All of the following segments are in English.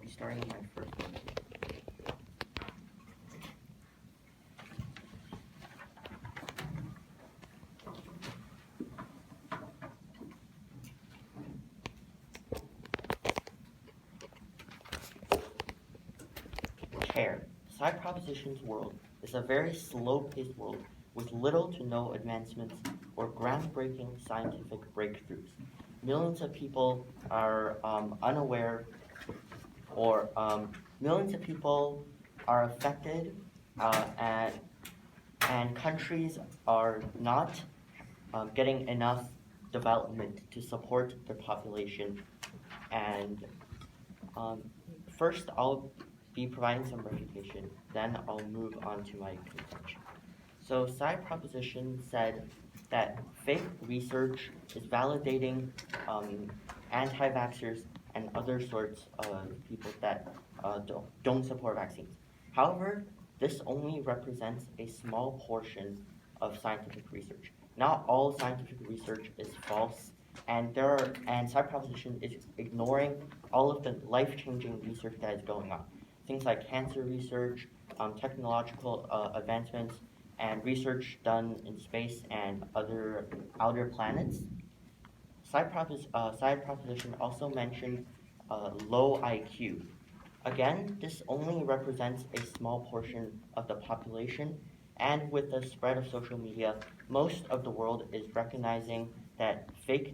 be starting my first one. Chair. Side propositions world is a very slow-paced world with little to no advancements or groundbreaking scientific breakthroughs. Millions of people are unaware, or millions of people are affected, and countries are not getting enough development to support their population. And first, I'll be providing some refutation, then I'll move on to my contention. So, side proposition said that fake research is validating anti-vaxxers and other sorts of people that don't support vaccines. However, this only represents a small portion of scientific research. Not all scientific research is false, and side proposition is ignoring all of the life-changing research that is going on. Things like cancer research, technological advancements, and research done in space and other outer planets. Side proposition also mentioned low IQ. Again, this only represents a small portion of the population, and with the spread of social media, most of the world is recognizing that fake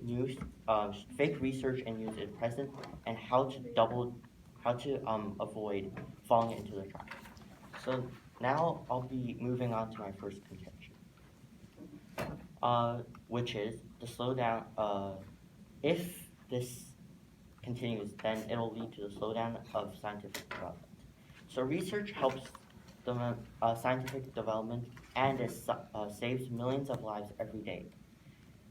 research and news is present, and how to avoid falling into the trap. So now I'll be moving on to my first contention, which is the slowdown. If this continues, then it'll lead to the slowdown of scientific development. So research helps the scientific development, and it saves millions of lives every day.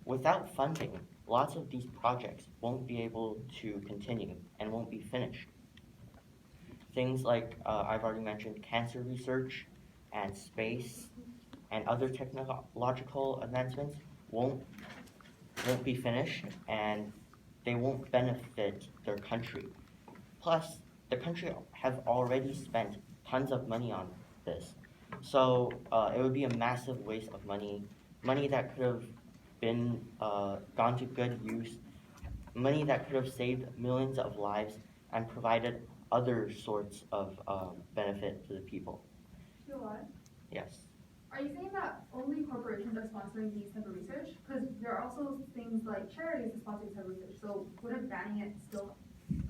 Without funding, lots of these projects won't be able to continue and won't be finished. Things like I've already mentioned, cancer research and space and other technological advancements won't be finished, and they won't benefit their country. Plus, the country have already spent tons of money on this. So it would be a massive waste of money that could have been gone to good use, money that could have saved millions of lives and provided other sorts of benefit to the people. You know what? Yes. Are you saying that only corporations are sponsoring these type of research? Because there are also things like charities that sponsor this type of research. So wouldn't banning it still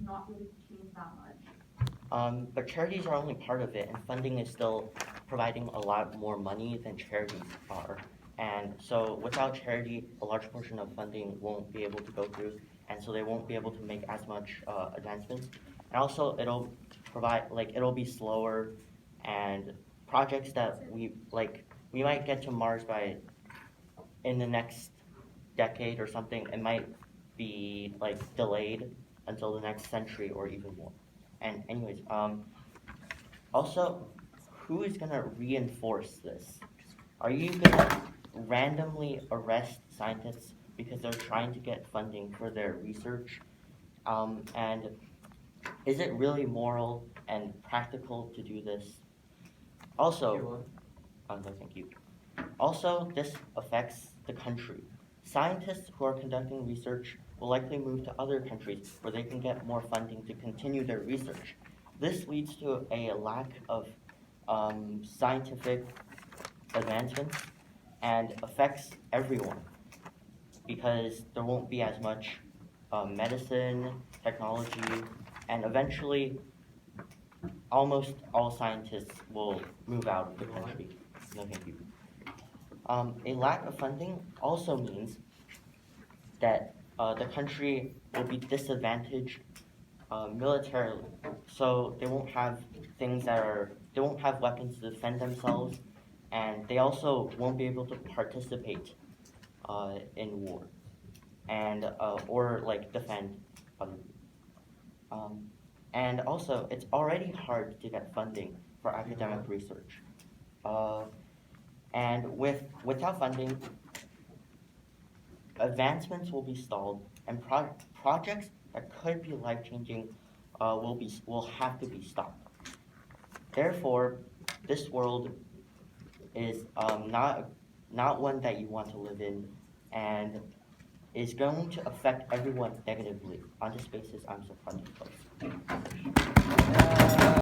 not really change that much? But charities are only part of it, and funding is still providing a lot more money than charities are. And so without charity, a large portion of funding won't be able to go through, and so they won't be able to make as much advancements. And also, it'll be slower, and projects that we might get to Mars in the next decade or something. It might be delayed until the next century or even more. And anyways, also, who is gonna reinforce this? Are you gonna randomly arrest scientists because they're trying to get funding for their research? And is it really moral and practical to do this? Also, no, thank you. Also, this affects the country. Scientists who are conducting research will likely move to other countries where they can get more funding to continue their research. This leads to a lack of scientific advancements and affects everyone, because there won't be as much medicine, technology, and eventually almost all scientists will move out of the country. No, thank you. A lack of funding also means that the country will be disadvantaged militarily. So they won't have they won't have weapons to defend themselves, and they also won't be able to participate in war and or defend other people. And also, it's already hard to get funding for academic research. And without funding, advancements will be stalled, and projects that could be life-changing will have to be stopped. Therefore, this world is not one that you want to live in, and is going to affect everyone negatively. On this basis, I'm supporting close.